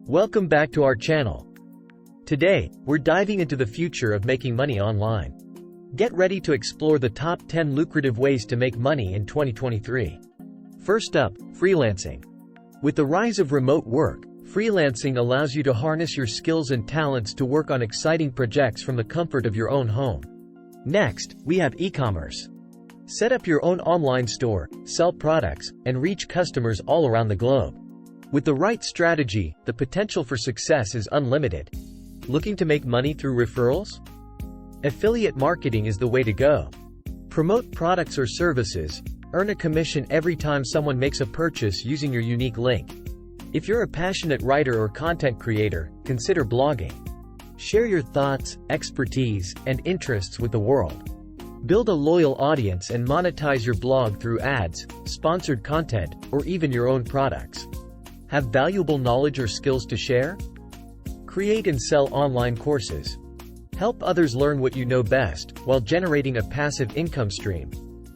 Welcome back to our channel. Today, we're diving into the future of making money online. Get ready to explore the top 10 lucrative ways to make money in 2023. First up, freelancing. With the rise of remote work, freelancing allows you to harness your skills and talents to work on exciting projects from the comfort of your own home. Next, we have e-commerce. Set up your own online store, sell products, and reach customers all around the globe. With the right strategy, the potential for success is unlimited. Looking to make money through referrals? Affiliate marketing is the way to go. Promote products or services, earn a commission every time someone makes a purchase using your unique link. If you're a passionate writer or content creator, consider blogging. Share your thoughts, expertise, and interests with the world. Build a loyal audience and monetize your blog through ads, sponsored content, or even your own products. Have valuable knowledge or skills to share? Create and sell online courses. Help others learn what you know best, while generating a passive income stream.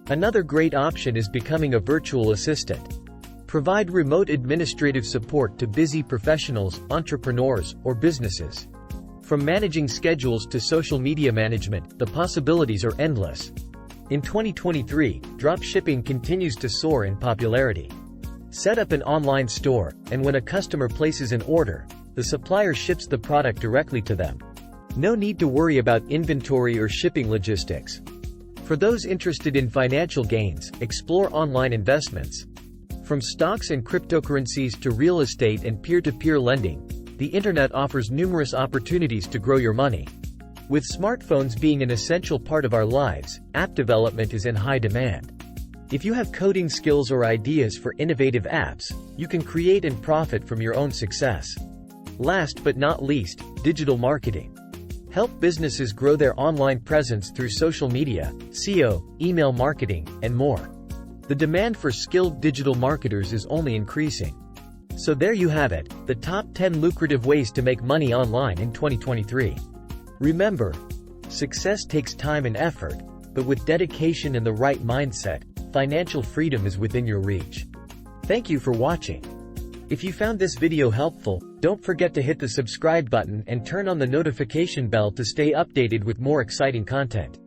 Another great option is becoming a virtual assistant. Provide remote administrative support to busy professionals, entrepreneurs, or businesses. From managing schedules to social media management, the possibilities are endless. In 2023, dropshipping continues to soar in popularity. Set up an online store, and when a customer places an order, the supplier ships the product directly to them. No need to worry about inventory or shipping logistics. For those interested in financial gains, explore online investments. From stocks and cryptocurrencies to real estate and peer-to-peer lending, the internet offers numerous opportunities to grow your money. With smartphones being an essential part of our lives, app development is in high demand. If you have coding skills or ideas for innovative apps, you can create and profit from your own success. Last but not least, digital marketing. Help businesses grow their online presence through social media, SEO, email marketing, and more. The demand for skilled digital marketers is only increasing. So there you have it, the top 10 lucrative ways to make money online in 2023. Remember, success takes time and effort, but with dedication and the right mindset, financial freedom is within your reach. Thank you for watching. If you found this video helpful, don't forget to hit the subscribe button and turn on the notification bell to stay updated with more exciting content.